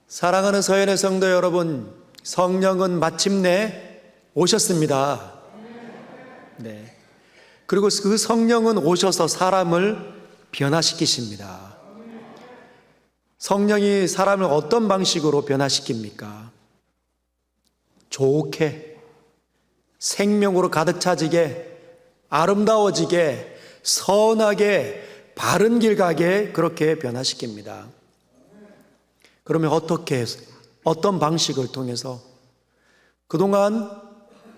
사랑하는 서연의 성도 여러분, 성령은 마침내 오셨습니다. 네. 그리고 그 성령은 오셔서 사람을 변화시키십니다. 성령이 사람을 어떤 방식으로 변화시킵니까? 좋게, 생명으로 가득 차지게, 아름다워지게, 선하게, 바른 길 가게 그렇게 변화시킵니다. 그러면 어떤 방식을 통해서 그동안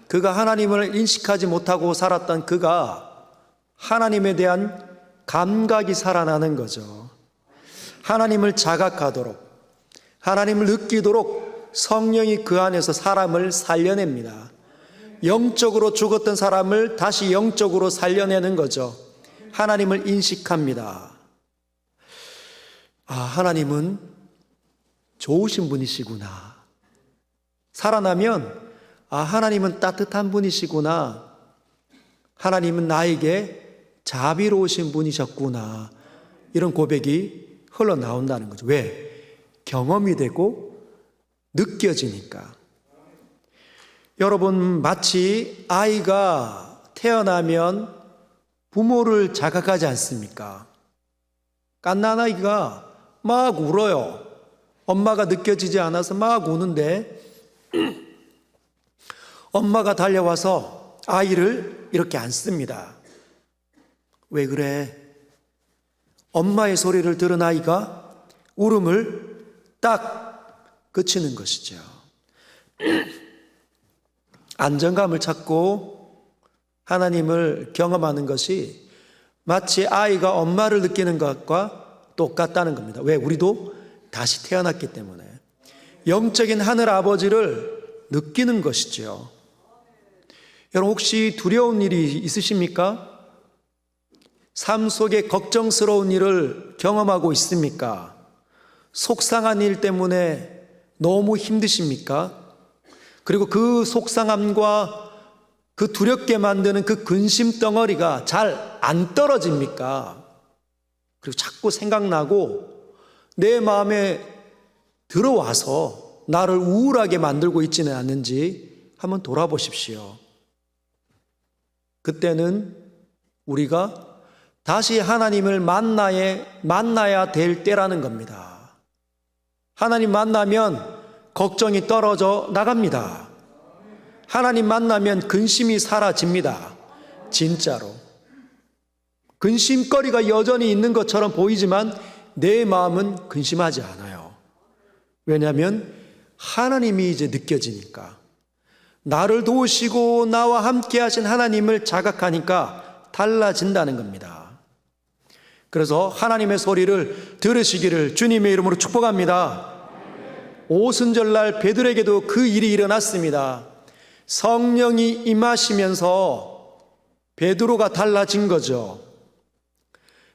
그가 하나님을 인식하지 못하고 살았던 그가 하나님에 대한 감각이 살아나는 거죠. 하나님을 자각하도록, 하나님을 느끼도록 성령이 그 안에서 사람을 살려냅니다. 영적으로 죽었던 사람을 다시 영적으로 살려내는 거죠. 하나님을 인식합니다. 하나님은 좋으신 분이시구나. 살아나면 하나님은 따뜻한 분이시구나. 하나님은 나에게 자비로우신 분이셨구나. 이런 고백이 흘러나온다는 거죠. 왜? 경험이 되고 느껴지니까. 여러분, 마치 아이가 태어나면 부모를 자각하지 않습니까? 갓난아이가 막 울어요. 엄마가 느껴지지 않아서 막 우는데 엄마가 달려와서 아이를 이렇게 안습니다. 왜 그래? 엄마의 소리를 들은 아이가 울음을 딱 그치는 것이죠. 안정감을 찾고 하나님을 경험하는 것이 마치 아이가 엄마를 느끼는 것과 똑같다는 겁니다. 왜? 우리도 다시 태어났기 때문에 영적인 하늘 아버지를 느끼는 것이죠. 여러분, 혹시 두려운 일이 있으십니까? 삶 속에 걱정스러운 일을 경험하고 있습니까? 속상한 일 때문에 너무 힘드십니까? 그리고 그 속상함과 그 두렵게 만드는 그 근심 덩어리가 잘 안 떨어집니까? 그리고 자꾸 생각나고 내 마음에 들어와서 나를 우울하게 만들고 있지는 않는지 한번 돌아보십시오. 그때는 우리가 다시 하나님을 만나야 될 때라는 겁니다. 하나님 만나면 걱정이 떨어져 나갑니다. 하나님 만나면 근심이 사라집니다. 진짜로. 근심거리가 여전히 있는 것처럼 보이지만 내 마음은 근심하지 않아요. 왜냐하면 하나님이 이제 느껴지니까. 나를 도우시고 나와 함께 하신 하나님을 자각하니까 달라진다는 겁니다. 그래서 하나님의 소리를 들으시기를 주님의 이름으로 축복합니다. 오순절날 베드로에게도 그 일이 일어났습니다. 성령이 임하시면서 베드로가 달라진 거죠.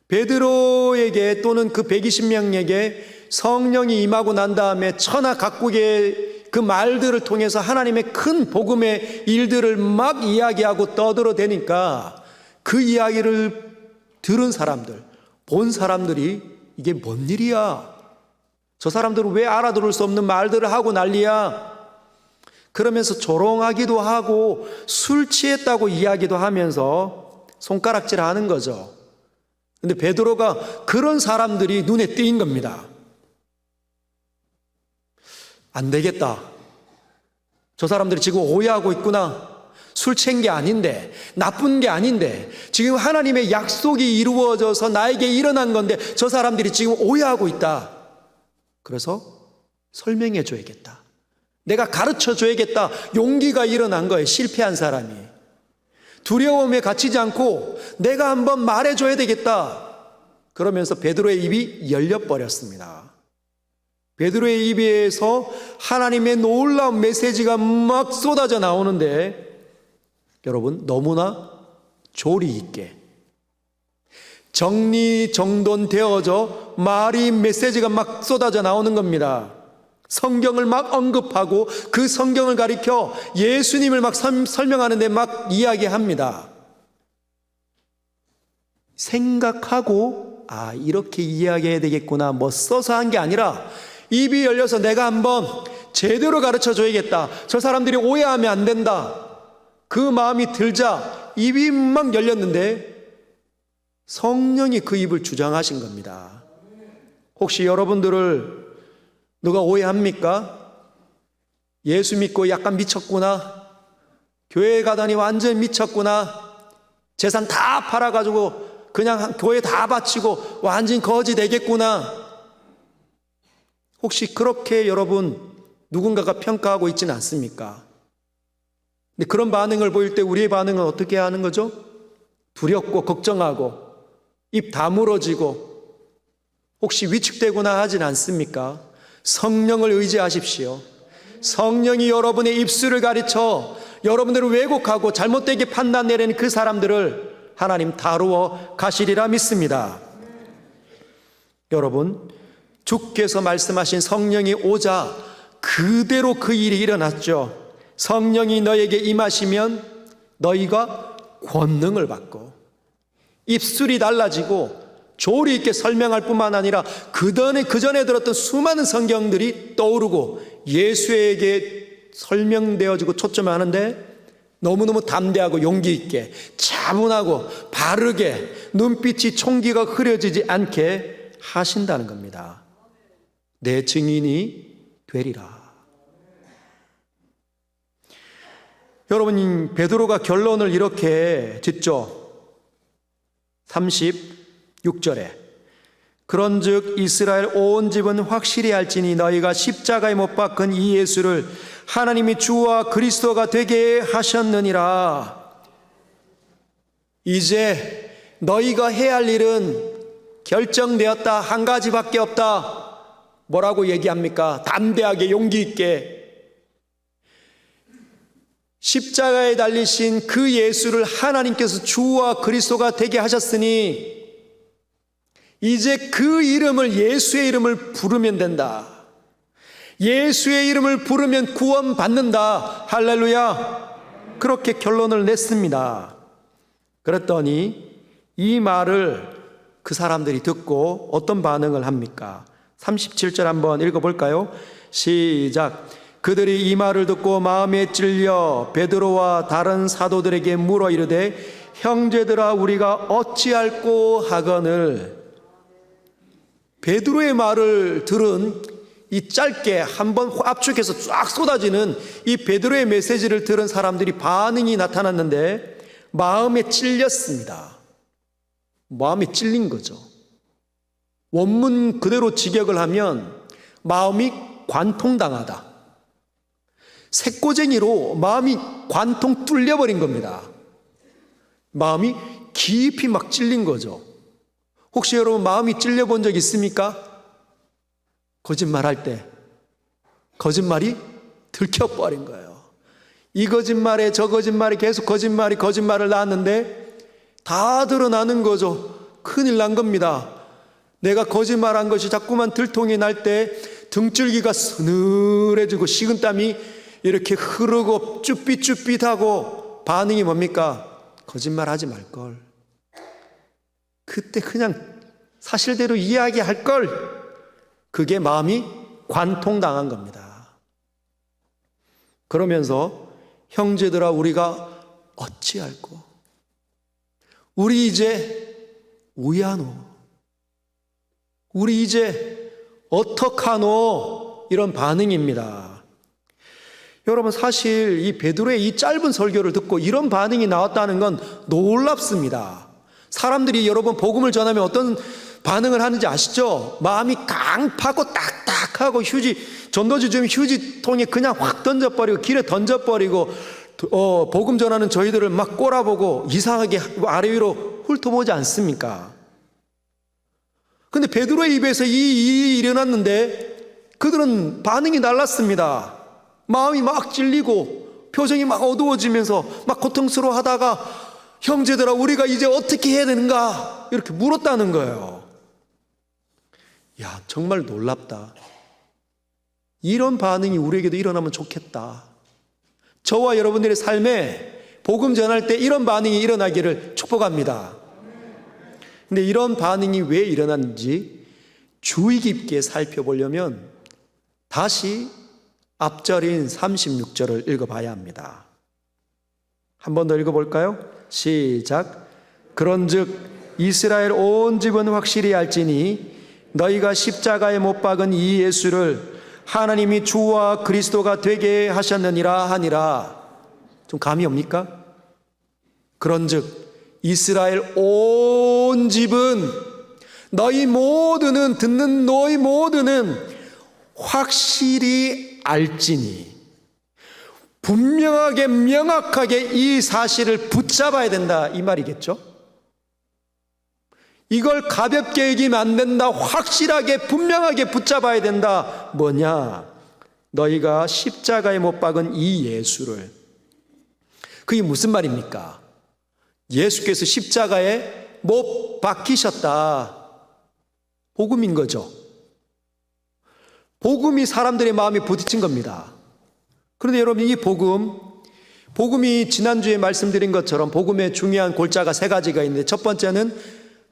베드로에게 또는 그 120명에게 성령이 임하고 난 다음에 천하 각국의 그 말들을 통해서 하나님의 큰 복음의 일들을 막 이야기하고 떠들어대니까 그 이야기를 들은 사람들, 본 사람들이 이게 뭔 일이야? 저 사람들은 왜 알아들을 수 없는 말들을 하고 난리야? 그러면서 조롱하기도 하고 술 취했다고 이야기도 하면서 손가락질 하는 거죠. 근데 베드로가 그런 사람들이 눈에 띄인 겁니다. 안 되겠다. 저 사람들이 지금 오해하고 있구나. 술 취한 게 아닌데, 나쁜 게 아닌데, 지금 하나님의 약속이 이루어져서 나에게 일어난 건데 저 사람들이 지금 오해하고 있다. 그래서 설명해 줘야겠다. 내가 가르쳐 줘야겠다. 용기가 일어난 거예요. 실패한 사람이. 두려움에 갇히지 않고 내가 한번 말해줘야 되겠다. 그러면서 베드로의 입이 열려버렸습니다. 베드로의 입에서 하나님의 놀라운 메시지가 막 쏟아져 나오는데 여러분, 너무나 조리 있게 정리정돈되어져 말이 메시지가 막 쏟아져 나오는 겁니다. 성경을 막 언급하고 그 성경을 가리켜 예수님을 막 설명하는데 막 이야기합니다. 생각하고 이렇게 이야기해야 되겠구나 뭐 써서 한 게 아니라 입이 열려서 내가 한번 제대로 가르쳐 줘야겠다. 저 사람들이 오해하면 안 된다. 그 마음이 들자 입이 막 열렸는데 성령이 그 입을 주장하신 겁니다. 혹시 여러분들을 누가 오해합니까? 예수 믿고 약간 미쳤구나. 교회 가다니 완전 미쳤구나. 재산 다 팔아가지고 그냥 교회 다 바치고 완전 거지 되겠구나. 혹시 그렇게 여러분 누군가가 평가하고 있지는 않습니까? 근데 그런 반응을 보일 때 우리의 반응은 어떻게 하는 거죠? 두렵고 걱정하고 입 다물어지고 혹시 위축되거나 하진 않습니까? 성령을 의지하십시오. 성령이 여러분의 입술을 가르쳐 여러분들을 왜곡하고 잘못되게 판단 내리는 그 사람들을 하나님 다루어 가시리라 믿습니다. 여러분, 주께서 말씀하신 성령이 오자 그대로 그 일이 일어났죠. 성령이 너에게 임하시면 너희가 권능을 받고 입술이 달라지고 조리 있게 설명할 뿐만 아니라 그 전에 들었던 수많은 성경들이 떠오르고 예수에게 설명되어지고 초점하는데 너무너무 담대하고 용기 있게 차분하고 바르게 눈빛이 총기가 흐려지지 않게 하신다는 겁니다. 내 증인이 되리라. 여러분, 베드로가 결론을 이렇게 짓죠. 36절에 그런즉 이스라엘 온 집은 확실히 알지니 너희가 십자가에 못 박은 이 예수를 하나님이 주와 그리스도가 되게 하셨느니라. 이제 너희가 해야 할 일은 결정되었다. 한 가지밖에 없다. 뭐라고 얘기합니까? 담대하게 용기 있게 십자가에 달리신 그 예수를 하나님께서 주와 그리스도가 되게 하셨으니 이제 그 이름을, 예수의 이름을 부르면 된다. 예수의 이름을 부르면 구원받는다. 할렐루야. 그렇게 결론을 냈습니다. 그랬더니 이 말을 그 사람들이 듣고 어떤 반응을 합니까? 37절 한번 읽어볼까요? 시작. 그들이 이 말을 듣고 마음에 찔려 베드로와 다른 사도들에게 물어 이르되 형제들아 우리가 어찌할꼬 하거늘. 베드로의 말을 들은 이 짧게 한번 압축해서 쫙 쏟아지는 이 베드로의 메시지를 들은 사람들이 반응이 나타났는데 마음에 찔렸습니다. 마음에 찔린 거죠. 원문 그대로 직역을 하면 마음이 관통당하다. 새꼬쟁이로 마음이 관통 뚫려버린 겁니다. 마음이 깊이 막 찔린 거죠. 혹시 여러분 마음이 찔려본 적 있습니까? 거짓말할 때 거짓말이 들켜버린 거예요. 이 거짓말에 저 거짓말에 계속 거짓말을 낳았는데 다 드러나는 거죠. 큰일 난 겁니다. 내가 거짓말한 것이 자꾸만 들통이 날 때 등줄기가 서늘해지고 식은땀이 이렇게 흐르고 쭈삣쭈삣하고 반응이 뭡니까? 거짓말하지 말걸. 그때 그냥 사실대로 이야기할 걸. 그게 마음이 관통당한 겁니다. 그러면서 형제들아 우리가 어찌할꼬? 우리 이제 우야노? 우리 이제 어떡하노? 이런 반응입니다. 여러분 사실 이 베드로의 이 짧은 설교를 듣고 이런 반응이 나왔다는 건 놀랍습니다. 사람들이 여러분 복음을 전하면 어떤 반응을 하는지 아시죠? 마음이 강파고 딱딱하고 전도지 좀 휴지통에 그냥 확 던져버리고 길에 던져버리고 복음 전하는 저희들을 막 꼬라보고 이상하게 아래 위로 훑어보지 않습니까? 근데 베드로의 입에서 이 일이 일어났는데 그들은 반응이 달랐습니다. 마음이 막 찔리고 표정이 막 어두워지면서 막 고통스러워하다가 형제들아 우리가 이제 어떻게 해야 되는가 이렇게 물었다는 거예요. 야 정말 놀랍다. 이런 반응이 우리에게도 일어나면 좋겠다. 저와 여러분들의 삶에 복음 전할 때 이런 반응이 일어나기를 축복합니다. 근데 이런 반응이 왜 일어났는지 주의 깊게 살펴보려면 다시 앞절인 36절을 읽어봐야 합니다. 한 번 더 읽어볼까요? 시작. 그런즉 이스라엘 온 집은 확실히 알지니 너희가 십자가에 못 박은 이 예수를 하나님이 주와 그리스도가 되게 하셨느니라 하니라. 좀 감이 옵니까? 그런즉 이스라엘 온 집은, 너희 모두는, 듣는 너희 모두는 확실히 알지니, 분명하게 명확하게 이 사실을 붙잡아야 된다, 이 말이겠죠? 이걸 가볍게 여기면 안 된다. 확실하게 분명하게 붙잡아야 된다. 뭐냐? 너희가 십자가에 못 박은 이 예수를. 그게 무슨 말입니까? 예수께서 십자가에 못 박히셨다. 복음인 거죠. 복음이 사람들의 마음에 부딪힌 겁니다. 그런데 여러분, 이 복음이 지난주에 말씀드린 것처럼 복음의 중요한 골자가 세 가지가 있는데, 첫 번째는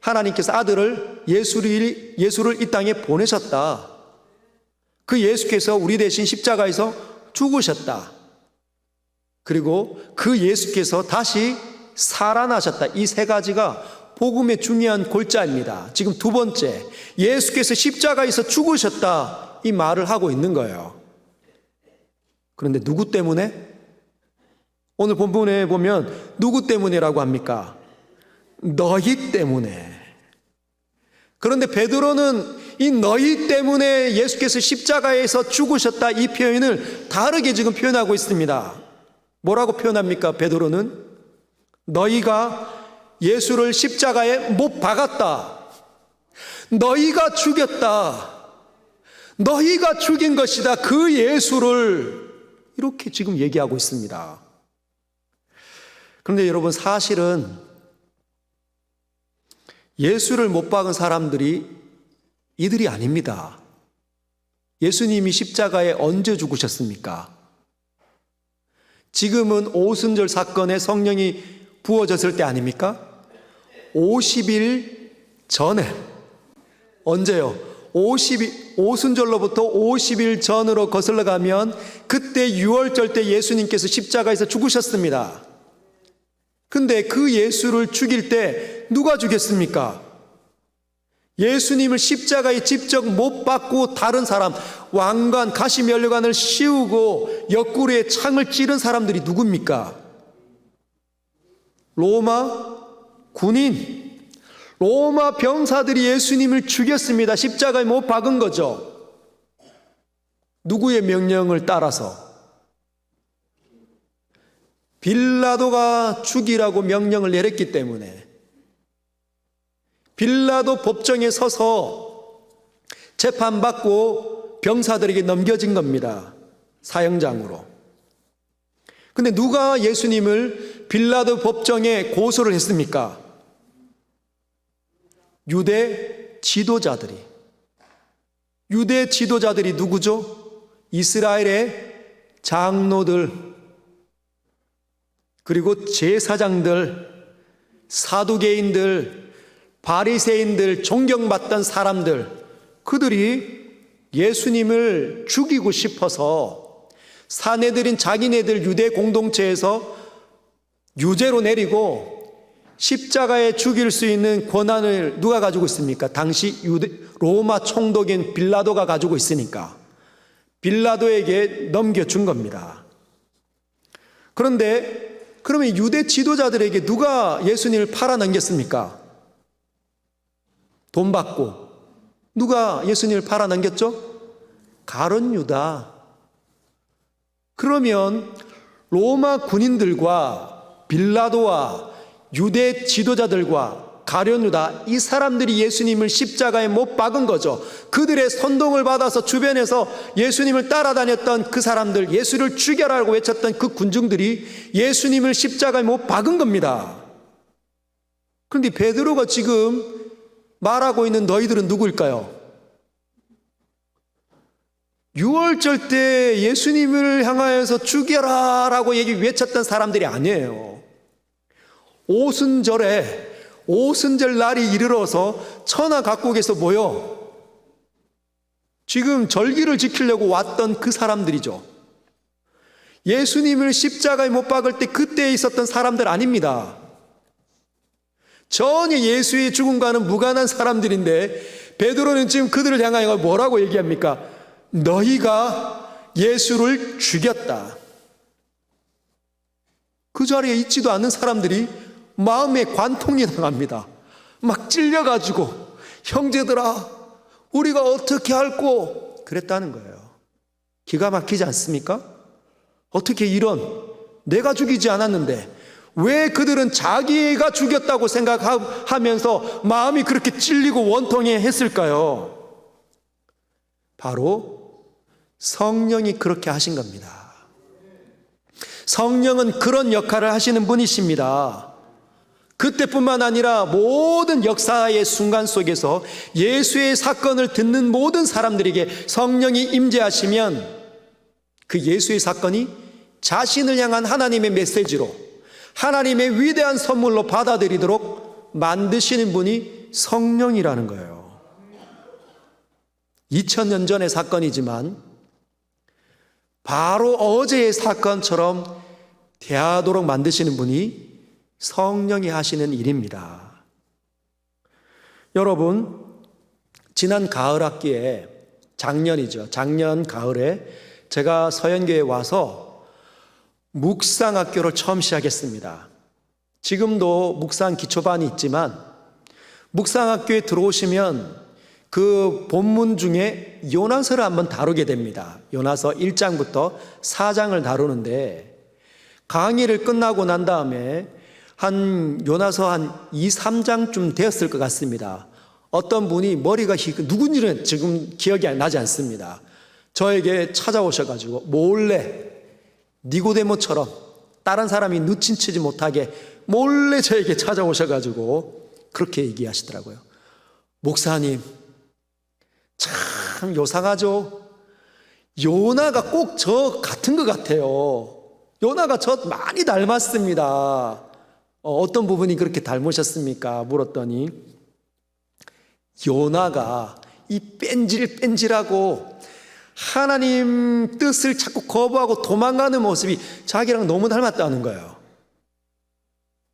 하나님께서 아들을 예수를 이 땅에 보내셨다. 그 예수께서 우리 대신 십자가에서 죽으셨다. 그리고 그 예수께서 다시 살아나셨다. 이 세 가지가 복음의 중요한 골자입니다. 지금 두 번째, 예수께서 십자가에서 죽으셨다, 이 말을 하고 있는 거예요. 그런데 누구 때문에? 오늘 본문에 보면 누구 때문이라고 합니까? 너희 때문에. 그런데 베드로는 이 너희 때문에 예수께서 십자가에서 죽으셨다, 이 표현을 다르게 지금 표현하고 있습니다. 뭐라고 표현합니까? 베드로는 너희가 예수를 십자가에 못 박았다, 너희가 죽였다, 너희가 죽인 것이다, 그 예수를, 이렇게 지금 얘기하고 있습니다. 그런데 여러분, 사실은 예수를 못 박은 사람들이 이들이 아닙니다. 예수님이 십자가에 언제 죽으셨습니까? 지금은 오순절 사건에 성령이 부어졌을 때 아닙니까? 50일 전에. 언제요? 오순절로부터 50일 전으로 거슬러 가면 그때 6월절 때 예수님께서 십자가에서 죽으셨습니다. 근데 그 예수를 죽일 때 누가 죽였습니까? 예수님을 십자가에 직접 못 박고 다른 사람, 왕관, 가시면류관을 씌우고 옆구리에 창을 찌른 사람들이 누굽니까? 로마 군인, 로마 병사들이 예수님을 죽였습니다. 십자가에 못 박은 거죠. 누구의 명령을 따라서? 빌라도가 죽이라고 명령을 내렸기 때문에 빌라도 법정에 서서 재판받고 병사들에게 넘겨진 겁니다. 사형장으로. 근데 누가 예수님을 빌라도 법정에 고소를 했습니까? 유대 지도자들이. 유대 지도자들이 누구죠? 이스라엘의 장로들, 그리고 제사장들, 사두개인들, 바리새인들, 존경받던 사람들, 그들이 예수님을 죽이고 싶어서 사내들인 자기네들 유대 공동체에서 유죄로 내리고 십자가에 죽일 수 있는 권한을 누가 가지고 있습니까? 당시 로마 총독인 빌라도가 가지고 있으니까 빌라도에게 넘겨준 겁니다. 그런데 그러면 유대 지도자들에게 누가 예수님을 팔아넘겼습니까? 돈 받고. 누가 예수님을 팔아넘겼죠? 가룟 유다. 그러면 로마 군인들과 빌라도와 유대 지도자들과 가룟 유다, 이 사람들이 예수님을 십자가에 못 박은 거죠. 그들의 선동을 받아서 주변에서 예수님을 따라다녔던 그 사람들, 예수를 죽여라고 외쳤던 그 군중들이 예수님을 십자가에 못 박은 겁니다. 그런데 베드로가 지금 말하고 있는 너희들은 누구일까요? 6월절 때 예수님을 향하여서 죽여라 라고 외쳤던 사람들이 아니에요. 오순절 날이 이르러서 천하 각국에서 모여 지금 절기를 지키려고 왔던 그 사람들이죠. 예수님을 십자가에 못 박을 때 그때 있었던 사람들 아닙니다. 전혀 예수의 죽음과는 무관한 사람들인데 베드로는 지금 그들을 향하여 뭐라고 얘기합니까? 너희가 예수를 죽였다. 그 자리에 있지도 않는 사람들이 마음에 관통이 당합니다. 막 찔려가지고 형제들아 우리가 어떻게 할꼬 그랬다는 거예요. 기가 막히지 않습니까? 어떻게 이런 내가 죽이지 않았는데 왜 그들은 자기가 죽였다고 생각하면서 마음이 그렇게 찔리고 원통해 했을까요? 바로 성령이 그렇게 하신 겁니다. 성령은 그런 역할을 하시는 분이십니다. 그때뿐만 아니라 모든 역사의 순간 속에서 예수의 사건을 듣는 모든 사람들에게 성령이 임재하시면 그 예수의 사건이 자신을 향한 하나님의 메시지로 하나님의 위대한 선물로 받아들이도록 만드시는 분이 성령이라는 거예요. 2000년 전의 사건이지만 바로 어제의 사건처럼 대하도록 만드시는 분이 성령이 하시는 일입니다. 여러분, 지난 가을 학기에 작년 가을에 제가 서연교회에 와서 묵상학교를 처음 시작했습니다. 지금도 묵상 기초반이 있지만 묵상학교에 들어오시면 그 본문 중에 요나서를 한번 다루게 됩니다. 요나서 1장부터 4장을 다루는데 강의를 끝나고 난 다음에 요나서 한 2, 3장쯤 되었을 것 같습니다. 어떤 분이 머리가 누군지는 지금 기억이 나지 않습니다. 저에게 찾아오셔가지고 몰래 니고데모처럼 다른 사람이 눈치채지 못하게 몰래 저에게 찾아오셔가지고 그렇게 얘기하시더라고요. 목사님, 참 요상하죠? 요나가 꼭 저 같은 것 같아요. 요나가 저 많이 닮았습니다. 어떤 부분이 그렇게 닮으셨습니까? 물었더니 요나가 이 뺀질뺀질하고 하나님 뜻을 자꾸 거부하고 도망가는 모습이 자기랑 너무 닮았다는 거예요.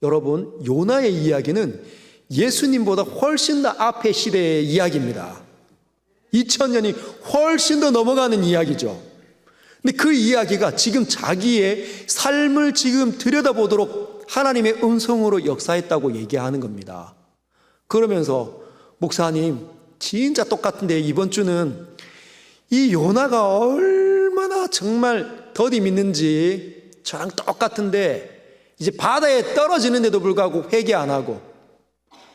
여러분, 요나의 이야기는 예수님보다 훨씬 더 앞의 시대의 이야기입니다. 2000년이 훨씬 더 넘어가는 이야기죠. 근데 그 이야기가 지금 자기의 삶을 지금 들여다보도록 하나님의 음성으로 역사했다고 얘기하는 겁니다. 그러면서 목사님, 진짜 똑같은데 이번 주는 이 요나가 얼마나 정말 더디 믿는지 저랑 똑같은데 이제 바다에 떨어지는데도 불구하고 회개 안 하고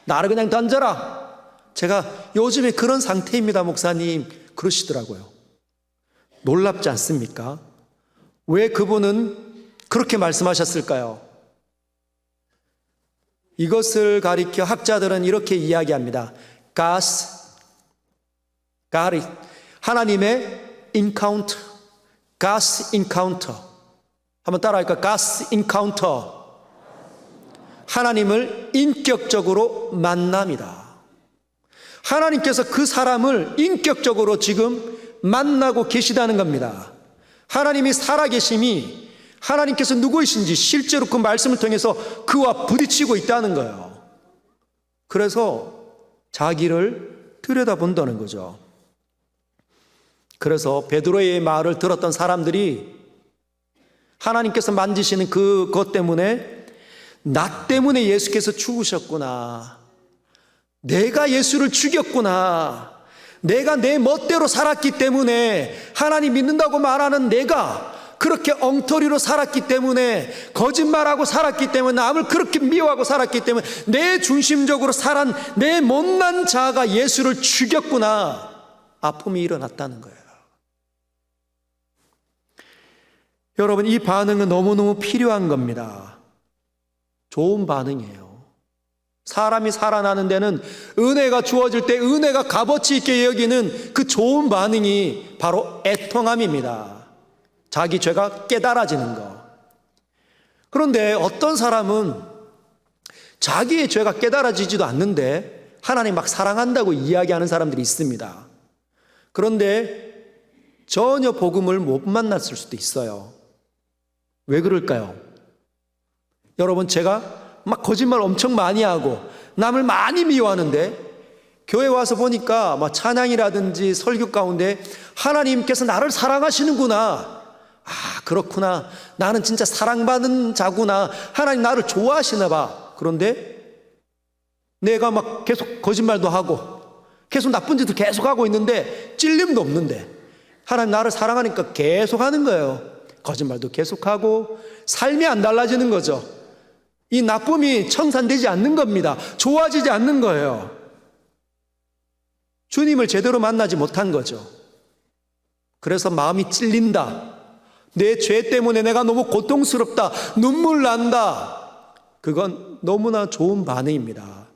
나를 그냥 던져라. 제가 요즘에 그런 상태입니다, 목사님. 그러시더라고요. 놀랍지 않습니까? 왜 그분은 그렇게 말씀하셨을까요? 이것을 가리켜 학자들은 이렇게 이야기합니다. 하나님의 인카운터, God's encounter. 한번 따라할까? God's encounter. 하나님을 인격적으로 만납니다. 하나님께서 그 사람을 인격적으로 지금 만나고 계시다는 겁니다. 하나님이 살아계심이 하나님께서 누구이신지 실제로 그 말씀을 통해서 그와 부딪히고 있다는 거예요. 그래서 자기를 들여다본다는 거죠. 그래서 베드로의 말을 들었던 사람들이 하나님께서 만지시는 그것 때문에 나 때문에 예수께서 죽으셨구나. 내가 예수를 죽였구나. 내가 내 멋대로 살았기 때문에 하나님 믿는다고 말하는 내가 그렇게 엉터리로 살았기 때문에 거짓말하고 살았기 때문에 남을 그렇게 미워하고 살았기 때문에 내 중심적으로 살한 내 못난 자가 예수를 죽였구나. 아픔이 일어났다는 거예요. 여러분, 이 반응은 너무너무 필요한 겁니다. 좋은 반응이에요. 사람이 살아나는 데는 은혜가 주어질 때 은혜가 값어치 있게 여기는 그 좋은 반응이 바로 애통함입니다. 자기 죄가 깨달아지는 거. 그런데 어떤 사람은 자기의 죄가 깨달아지지도 않는데 하나님 막 사랑한다고 이야기하는 사람들이 있습니다. 그런데 전혀 복음을 못 만났을 수도 있어요. 왜 그럴까요? 여러분, 제가 막 거짓말 엄청 많이 하고 남을 많이 미워하는데 교회 와서 보니까 막 찬양이라든지 설교 가운데 하나님께서 나를 사랑하시는구나. 아, 그렇구나. 나는 진짜 사랑받는 자구나. 하나님 나를 좋아하시나 봐. 그런데 내가 막 계속 거짓말도 하고 계속 나쁜 짓을 계속 하고 있는데 찔림도 없는데 하나님 나를 사랑하니까 계속 하는 거예요. 거짓말도 계속하고 삶이 안 달라지는 거죠. 이 나쁨이 청산되지 않는 겁니다. 좋아지지 않는 거예요. 주님을 제대로 만나지 못한 거죠. 그래서 마음이 찔린다. 내 죄 때문에 내가 너무 고통스럽다. 눈물 난다. 그건 너무나 좋은 반응입니다.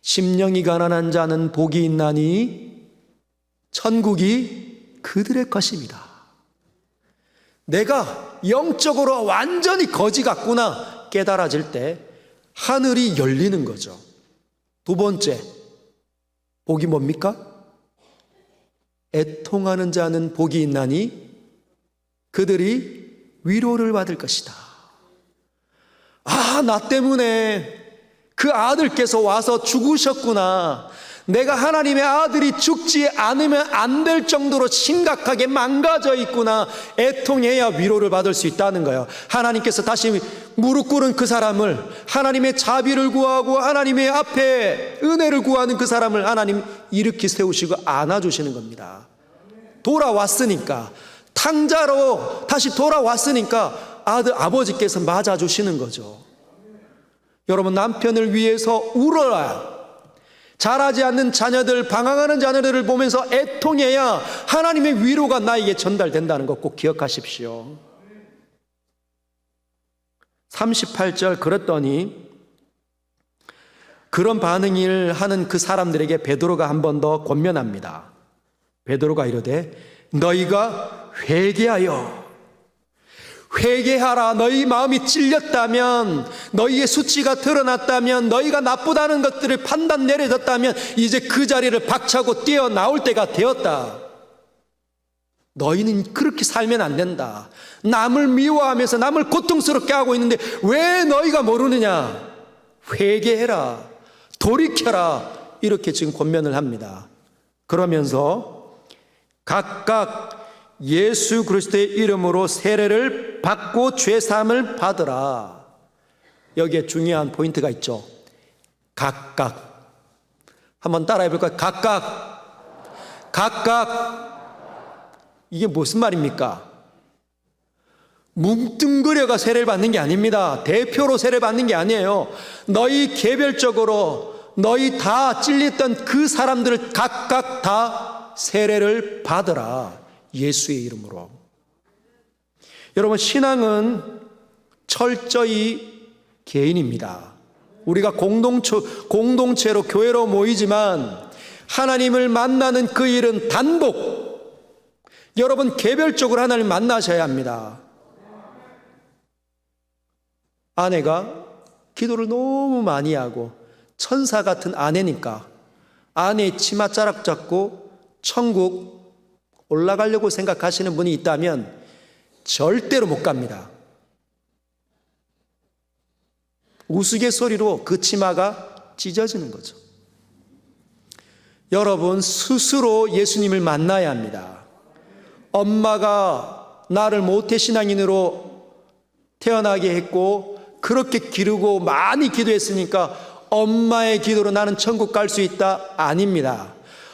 심령이 가난한 자는 복이 있나니 천국이 그들의 것입니다. 내가 영적으로 완전히 거지 같구나 깨달아질 때 하늘이 열리는 거죠. 두 번째, 복이 뭡니까? 애통하는 자는 복이 있나니 그들이 위로를 받을 것이다. 아, 나 때문에 그 아들께서 와서 죽으셨구나. 내가 하나님의 아들이 죽지 않으면 안 될 정도로 심각하게 망가져 있구나. 애통해야 위로를 받을 수 있다는 거예요. 하나님께서 다시 무릎 꿇은 그 사람을, 하나님의 자비를 구하고 하나님의 앞에 은혜를 구하는 그 사람을 하나님 일으키 세우시고 안아주시는 겁니다. 돌아왔으니까, 탕자로 다시 돌아왔으니까 아버지께서 맞아주시는 거죠. 여러분, 남편을 위해서 울어야, 자라지 않는 자녀들, 방황하는 자녀들을 보면서 애통해야 하나님의 위로가 나에게 전달된다는 것 꼭 기억하십시오. 38절, 그랬더니 그런 반응을 하는 그 사람들에게 베드로가 한 번 더 권면합니다. 베드로가 이르되 너희가 회개하라. 너희 마음이 찔렸다면, 너희의 수치가 드러났다면, 너희가 나쁘다는 것들을 판단 내려졌다면 이제 그 자리를 박차고 뛰어나올 때가 되었다. 너희는 그렇게 살면 안 된다. 남을 미워하면서 남을 고통스럽게 하고 있는데 왜 너희가 모르느냐. 회개해라. 돌이켜라. 이렇게 지금 권면을 합니다. 그러면서 각각 예수 그리스도의 이름으로 세례를 받고 죄사함을 받으라. 여기에 중요한 포인트가 있죠. 각각. 한번 따라해 볼까요? 각각. 이게 무슨 말입니까? 뭉뚱그려가 세례를 받는 게 아닙니다. 대표로 세례를 받는 게 아니에요. 너희 개별적으로 너희 다 찔렸던 그 사람들을 각각 다 세례를 받으라. 예수의 이름으로. 여러분, 신앙은 철저히 개인입니다. 우리가 공동체로 교회로 모이지만 하나님을 만나는 그 일은 단독. 여러분, 개별적으로 하나님 만나셔야 합니다. 아내가 기도를 너무 많이 하고 천사 같은 아내니까 아내의 치맛자락 잡고 천국 올라가려고 생각하시는 분이 있다면 절대로 못 갑니다. 우스갯소리로 그 치마가 찢어지는 거죠. 여러분, 스스로 예수님을 만나야 합니다. 엄마가 나를 모태신앙인으로 태어나게 했고 그렇게 기르고 많이 기도했으니까 엄마의 기도로 나는 천국 갈 수 있다? 아닙니다.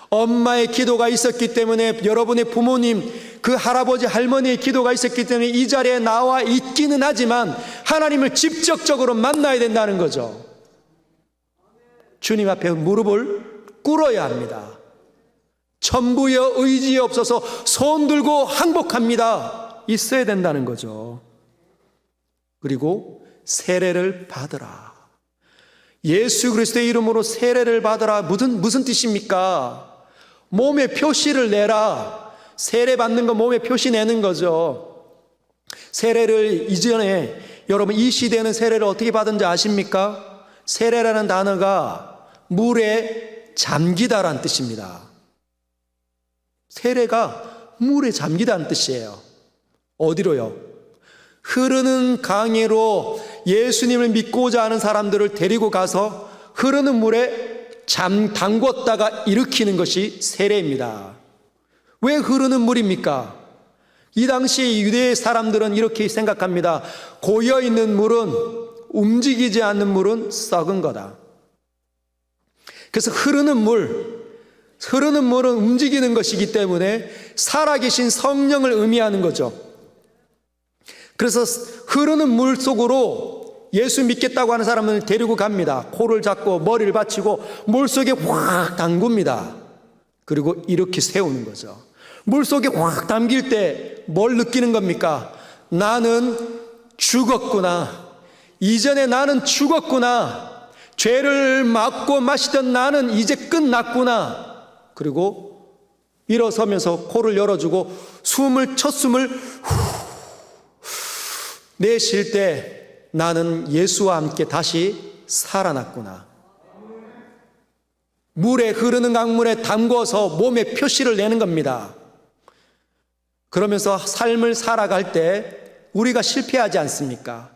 엄마의 기도가 있었기 때문에, 여러분의 부모님, 그 할아버지 할머니의 기도가 있었기 때문에 이 자리에 나와 있기는 하지만 하나님을 직접적으로 만나야 된다는 거죠. 주님 앞에 무릎을 꿇어야 합니다. 천부여 의지에 없어서 손 들고 항복합니다. 있어야 된다는 거죠. 그리고 세례를 받으라. 예수 그리스도의 이름으로 세례를 받으라. 무슨 뜻입니까? 몸에 표시를 내라. 세례 받는 거 몸에 표시 내는 거죠. 세례를 이전에, 여러분 이 시대는 세례를 어떻게 받은지 아십니까? 세례라는 단어가 물에 잠기다라는 뜻입니다. 세례가 물에 잠기다는 뜻이에요. 어디로요? 흐르는 강으로 예수님을 믿고자 하는 사람들을 데리고 가서 흐르는 물에 담궜다가 일으키는 것이 세례입니다. 왜 흐르는 물입니까? 이 당시 유대의 사람들은 이렇게 생각합니다. 고여있는 물은, 움직이지 않는 물은 썩은 거다. 그래서 흐르는 물은 움직이는 것이기 때문에 살아계신 성령을 의미하는 거죠. 그래서 흐르는 물 속으로 예수 믿겠다고 하는 사람을 데리고 갑니다. 코를 잡고 머리를 받치고 물 속에 확 담굽니다. 그리고 이렇게 세우는 거죠. 물 속에 확 담길 때 뭘 느끼는 겁니까? 나는 죽었구나. 이전에 나는 죽었구나. 죄를 맞고 마시던 나는 이제 끝났구나. 그리고 일어서면서 코를 열어주고 첫 숨을 내쉴 때 나는 예수와 함께 다시 살아났구나. 물에 흐르는 강물에 담궈서 몸에 표시를 내는 겁니다. 그러면서 삶을 살아갈 때 우리가 실패하지 않습니까?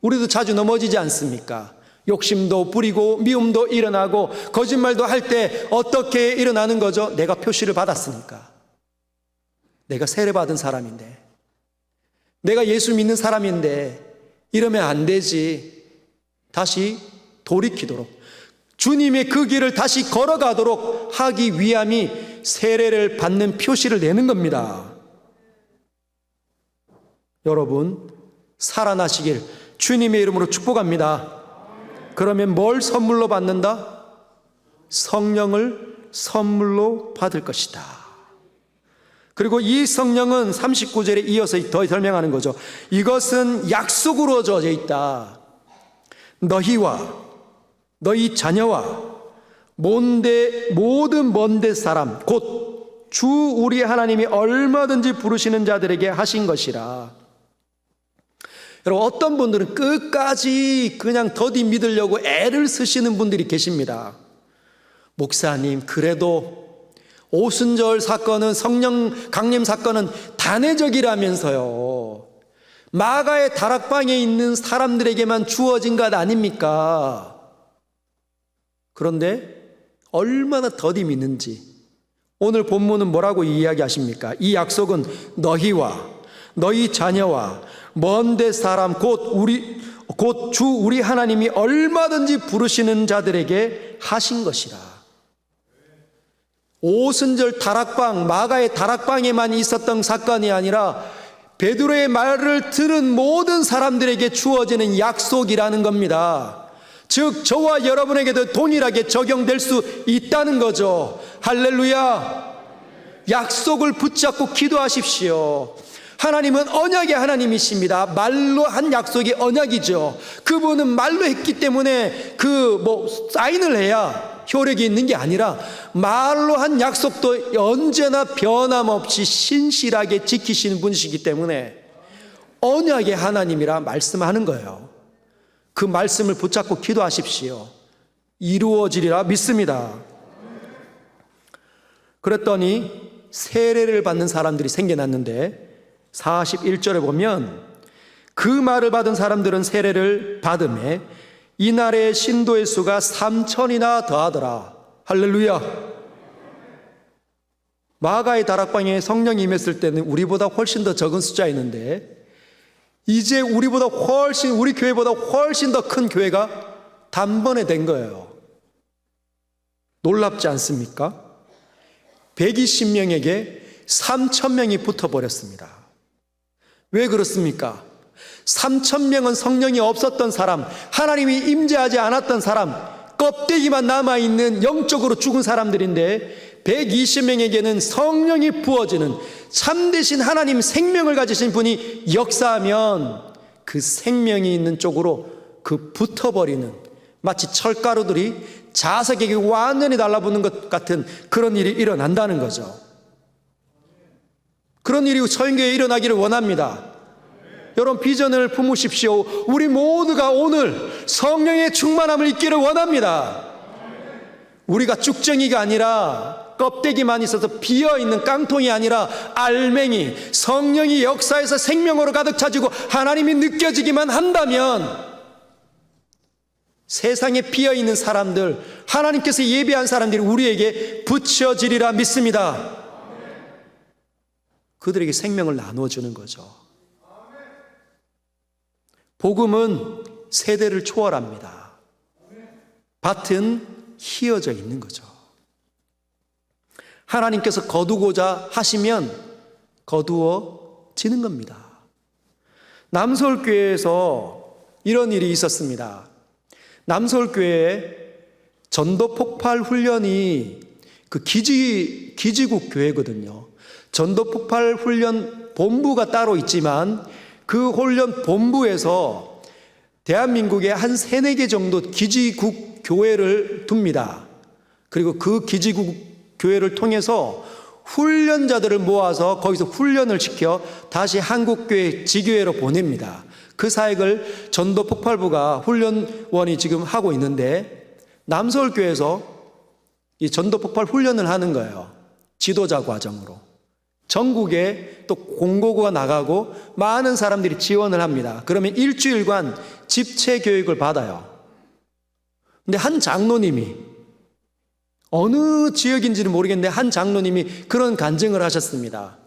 우리도 자주 넘어지지 않습니까? 욕심도 부리고 미움도 일어나고 거짓말도 할 때 어떻게 일어나는 거죠? 내가 표시를 받았으니까. 내가 세례받은 사람인데, 내가 예수 믿는 사람인데 이러면 안 되지. 다시 돌이키도록, 주님의 그 길을 다시 걸어가도록 하기 위함이 세례를 받는 표시를 내는 겁니다. 여러분, 살아나시길 주님의 이름으로 축복합니다. 그러면 뭘 선물로 받는다? 성령을 선물로 받을 것이다. 그리고 이 성령은 39절에 이어서 더 설명하는 거죠. 이것은 약속으로 주어져 있다. 너희와 너희 자녀와 모든 먼데 사람 곧 주 우리 하나님이 얼마든지 부르시는 자들에게 하신 것이라. 여러분, 어떤 분들은 끝까지 그냥 더디 믿으려고 애를 쓰시는 분들이 계십니다. 목사님, 그래도 오순절 사건은, 성령 강림 사건은 단회적이라면서요. 마가의 다락방에 있는 사람들에게만 주어진 것 아닙니까? 그런데 얼마나 더디 믿는지 오늘 본문은 뭐라고 이야기하십니까? 이 약속은 너희와 너희 자녀와 먼데 사람 곧 주 우리 하나님이 얼마든지 부르시는 자들에게 하신 것이라. 오순절 다락방, 마가의 다락방에만 있었던 사건이 아니라 베드로의 말을 들은 모든 사람들에게 주어지는 약속이라는 겁니다. 즉 저와 여러분에게도 동일하게 적용될 수 있다는 거죠. 할렐루야. 약속을 붙잡고 기도하십시오. 하나님은 언약의 하나님이십니다. 말로 한 약속이 언약이죠. 그분은 말로 했기 때문에 사인을 해야 효력이 있는 게 아니라 말로 한 약속도 언제나 변함없이 신실하게 지키시는 분이시기 때문에 언약의 하나님이라 말씀하는 거예요. 그 말씀을 붙잡고 기도하십시오. 이루어지리라 믿습니다. 그랬더니 세례를 받는 사람들이 생겨났는데 41절에 보면 그 말을 받은 사람들은 세례를 받음에 이날의 신도의 수가 3,000이나 더하더라. 할렐루야. 마가의 다락방에 성령이 임했을 때는 우리보다 훨씬 더 적은 숫자였는데 이제 우리 교회보다 훨씬 더 큰 교회가 단번에 된 거예요. 놀랍지 않습니까? 120명에게 3,000명이 붙어버렸습니다. 왜 그렇습니까? 3,000명은 성령이 없었던 사람, 하나님이 임재하지 않았던 사람, 껍데기만 남아있는 영적으로 죽은 사람들인데 120명에게는 성령이 부어지는 참되신 하나님 생명을 가지신 분이 역사하면 그 생명이 있는 쪽으로 붙어버리는, 마치 철가루들이 자석에게 완전히 달라붙는 것 같은 그런 일이 일어난다는 거죠. 그런 일이 서인교회에 일어나기를 원합니다. 여러분, 비전을 품으십시오. 우리 모두가 오늘 성령의 충만함을 잊기를 원합니다. 우리가 쭉정이가 아니라 껍데기만 있어서 비어있는 깡통이 아니라 알맹이, 성령이 역사에서 생명으로 가득 차지고 하나님이 느껴지기만 한다면 세상에 비어있는 사람들, 하나님께서 예비한 사람들이 우리에게 붙여지리라 믿습니다. 그들에게 생명을 나누어주는 거죠. 복음은 세대를 초월합니다. 밭은 휘어져 있는 거죠. 하나님께서 거두고자 하시면 거두어지는 겁니다. 남서울교회에서 이런 일이 있었습니다. 남서울교회에 전도 폭발 훈련이 그 기지국 교회거든요. 전도 폭발 훈련 본부가 따로 있지만 그 훈련 본부에서 대한민국에 한 3-4개 정도 기지국 교회를 둡니다. 그리고 그 기지국 교회를 통해서 훈련자들을 모아서 거기서 훈련을 시켜 다시 한국교회 지교회로 보냅니다. 그 사역을 전도 폭발부가 훈련원이 지금 하고 있는데 남서울교회에서 이 전도 폭발 훈련을 하는 거예요. 지도자 과정으로. 전국에 또 공고가 나가고 많은 사람들이 지원을 합니다. 그러면 일주일간 집체 교육을 받아요. 근데 한 장로님이, 어느 지역인지는 모르겠는데 한 장로님이 그런 간증을 하셨습니다.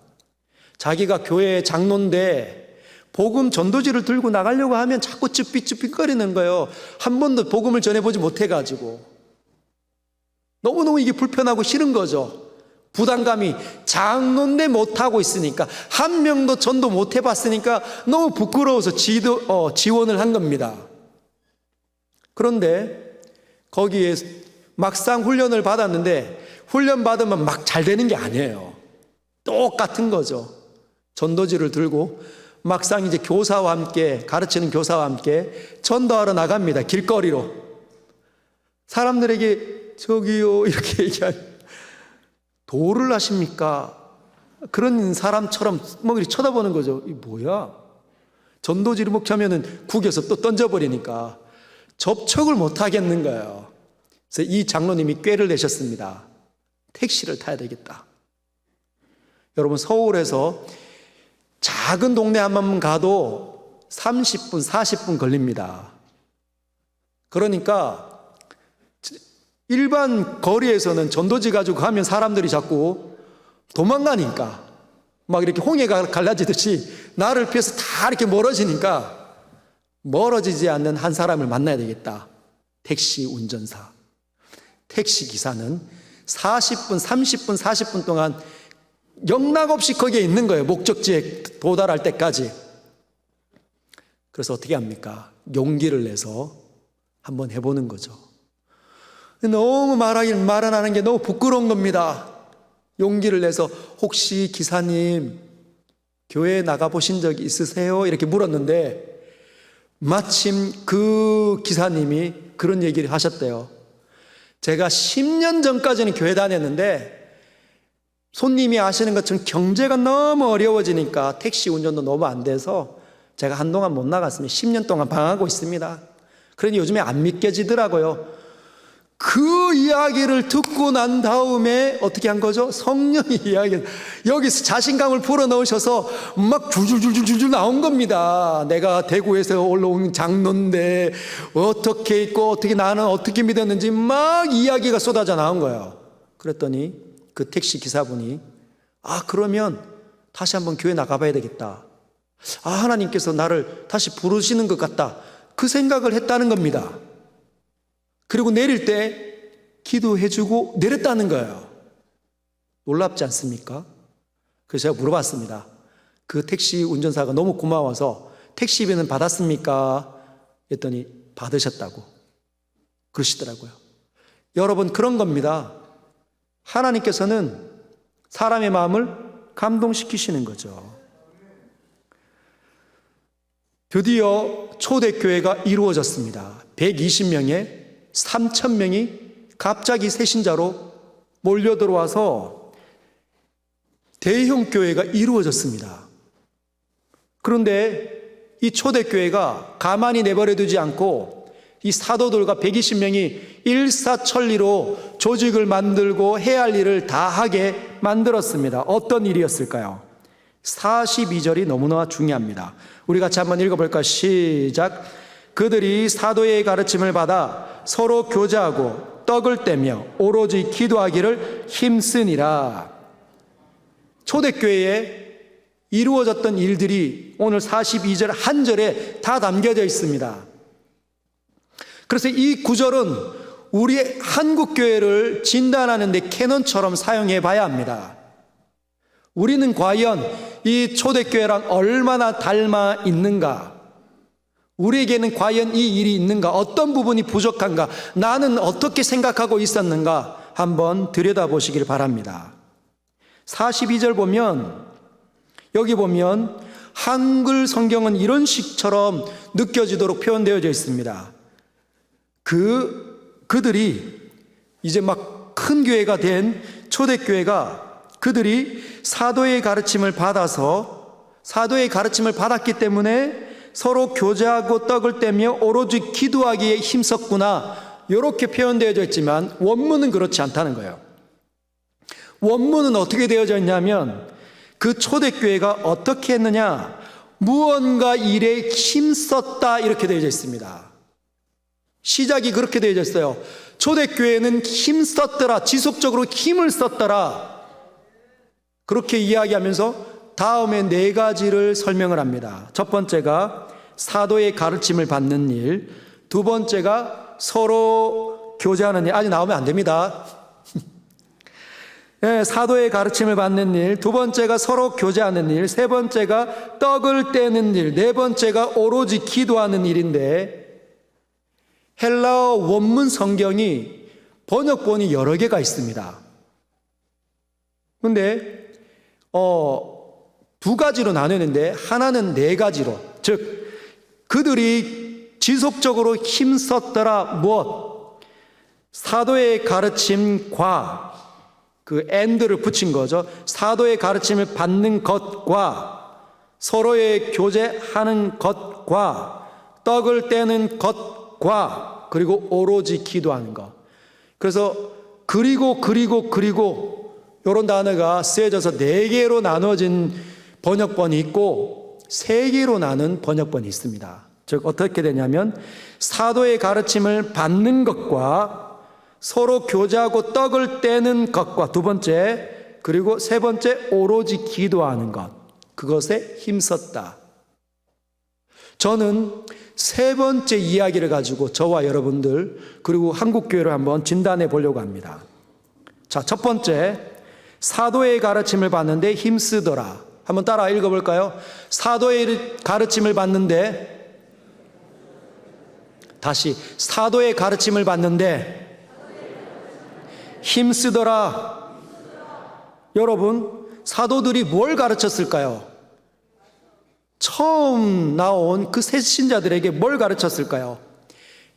자기가 교회 장로인데 복음 전도지를 들고 나가려고 하면 자꾸 쭈삣쭈삣거리는 거예요. 한 번도 복음을 전해보지 못해가지고 너무너무 이게 불편하고 싫은 거죠. 부담감이, 장로인데 못하고 있으니까, 한 명도 전도 못 해봤으니까 너무 부끄러워서 지원을 한 겁니다. 그런데 거기에 막상 훈련을 받았는데 훈련 받으면 막 잘 되는 게 아니에요. 똑같은 거죠. 전도지를 들고 막상 이제 교사와 함께, 가르치는 교사와 함께 전도하러 나갑니다. 길거리로. 사람들에게 저기요 이렇게 얘기하면 도를 하십니까? 그런 사람처럼 뭐 이렇게 쳐다보는 거죠. 이 뭐야? 전도지를 목차면은 구겨서 또 던져버리니까 접촉을 못 하겠는 거예요. 그래서 이 장로님이 꾀를 내셨습니다. 택시를 타야 되겠다. 여러분, 서울에서 작은 동네 한 번만 가도 30분, 40분 걸립니다. 그러니까 일반 거리에서는 전도지 가지고 가면 사람들이 자꾸 도망가니까 막 이렇게 홍해가 갈라지듯이 나를 피해서 다 이렇게 멀어지니까 멀어지지 않는 한 사람을 만나야 되겠다. 택시 운전사. 택시 기사는 40분, 30분, 40분 동안 영락없이 거기에 있는 거예요. 목적지에 도달할 때까지. 그래서 어떻게 합니까? 용기를 내서 한번 해보는 거죠. 너무 말하는 게 너무 부끄러운 겁니다. 용기를 내서 혹시 기사님 교회에 나가보신 적 있으세요? 이렇게 물었는데 마침 그 기사님이 그런 얘기를 하셨대요. 제가 10년 전까지는 교회 다녔는데 손님이 아시는 것처럼 경제가 너무 어려워지니까 택시 운전도 너무 안 돼서 제가 한동안 못 나갔습니다. 10년 동안 방황하고 있습니다. 그러니 요즘에 안 믿겨지더라고요. 그 이야기를 듣고 난 다음에 어떻게 한 거죠? 성령이 여기서 자신감을 불어넣으셔서 막 줄줄줄줄줄 나온 겁니다. 내가 대구에서 올라온 장로인데 어떻게 있고 어떻게 나는 어떻게 믿었는지 막 이야기가 쏟아져 나온 거예요. 그랬더니 그 택시 기사분이 그러면 다시 한번 교회 나가봐야 되겠다. 하나님께서 나를 다시 부르시는 것 같다. 그 생각을 했다는 겁니다. 그리고 내릴 때 기도해주고 내렸다는 거예요. 놀랍지 않습니까? 그래서 제가 물어봤습니다. 그 택시 운전사가 너무 고마워서 택시비는 받았습니까? 했더니 받으셨다고 그러시더라고요. 여러분, 그런 겁니다. 하나님께서는 사람의 마음을 감동시키시는 거죠. 드디어 초대교회가 이루어졌습니다. 120명에 3,000명이 갑자기 새신자로 몰려들어와서 대형 교회가 이루어졌습니다. 그런데 이 초대교회가 가만히 내버려 두지 않고 이 사도들과 120명이 일사천리로 조직을 만들고 해야 할 일을 다 하게 만들었습니다. 어떤 일이었을까요? 42절이 너무나 중요합니다. 우리 같이 한번 읽어볼까요? 시작. 그들이 사도의 가르침을 받아 서로 교제하고 떡을 떼며 오로지 기도하기를 힘쓰니라. 초대교회에 이루어졌던 일들이 오늘 42절 한 절에 다 담겨져 있습니다. 그래서 이 구절은 우리 한국교회를 진단하는 데 캐논처럼 사용해 봐야 합니다. 우리는 과연 이 초대교회랑 얼마나 닮아 있는가? 우리에게는 과연 이 일이 있는가? 어떤 부분이 부족한가? 나는 어떻게 생각하고 있었는가? 한번 들여다보시길 바랍니다. 42절 보면, 여기 보면 한글 성경은 이런 식처럼 느껴지도록 표현되어져 있습니다. 그들이 이제 막 큰 교회가 된 초대교회가 그들이 사도의 가르침을 받아서 사도의 가르침을 받았기 때문에 서로 교제하고 떡을 떼며 오로지 기도하기에 힘썼구나, 이렇게 표현되어져 있지만 원문은 그렇지 않다는 거예요. 원문은 어떻게 되어져 있냐면 그 초대교회가 어떻게 했느냐, 무언가 일에 힘썼다, 이렇게 되어져 있습니다. 시작이 그렇게 되어져 있어요. 초대교회는 힘썼더라, 지속적으로 힘을 썼더라, 그렇게 이야기하면서 다음에 4가지를 설명을 합니다. 첫 번째가 사도의 가르침을 받는 일, 두 번째가 서로 교제하는 일. 아직 나오면 안 됩니다. 네, 사도의 가르침을 받는 일, 두 번째가 서로 교제하는 일, 세 번째가 떡을 떼는 일, 네 번째가 오로지 기도하는 일인데, 헬라어 원문 성경이 번역본이 여러 개가 있습니다. 근데 2가지로 나누는데 하나는 4가지로, 즉 그들이 지속적으로 힘썼더라, 무엇? 사도의 가르침과 그 and를 붙인 거죠. 사도의 가르침을 받는 것과 서로의 교제하는 것과 떡을 떼는 것과 그리고 오로지 기도하는 것. 그래서 그리고 이런 단어가 쓰여져서 4개로 나눠진 번역본이 있고 3개로 나눈 번역본이 있습니다. 즉 어떻게 되냐면 사도의 가르침을 받는 것과 서로 교제하고 떡을 떼는 것과 두 번째, 그리고 세 번째 오로지 기도하는 것, 그것에 힘썼다. 저는 세 번째 이야기를 가지고 저와 여러분들 그리고 한국교회를 한번 진단해 보려고 합니다. 자, 첫 번째, 사도의 가르침을 받는데 힘쓰더라. 한번 따라 읽어볼까요? 사도의 가르침을 받는데, 다시 사도의 가르침을 받는데 힘쓰더라. 여러분, 사도들이 뭘 가르쳤을까요? 처음 나온 그 새 신자들에게 뭘 가르쳤을까요?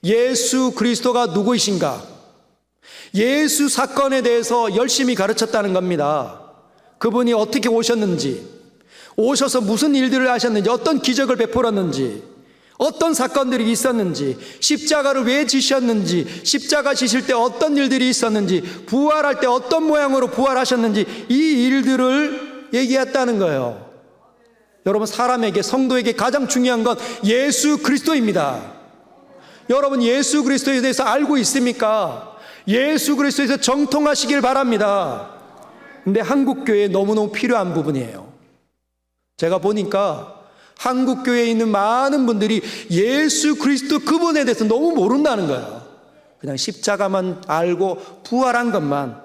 예수 그리스도가 누구이신가? 예수 사건에 대해서 열심히 가르쳤다는 겁니다. 그분이 어떻게 오셨는지, 오셔서 무슨 일들을 하셨는지, 어떤 기적을 베풀었는지, 어떤 사건들이 있었는지, 십자가를 왜 지셨는지, 십자가 지실 때 어떤 일들이 있었는지, 부활할 때 어떤 모양으로 부활하셨는지, 이 일들을 얘기했다는 거예요. 여러분, 사람에게, 성도에게 가장 중요한 건 예수 그리스도입니다. 여러분, 예수 그리스도에 대해서 알고 있습니까? 예수 그리스도에서 정통하시길 바랍니다. 근데 한국교회에 너무너무 필요한 부분이에요. 제가 보니까 한국교회에 있는 많은 분들이 예수 그리스도 그분에 대해서 너무 모른다는 거예요. 그냥 십자가만 알고 부활한 것만.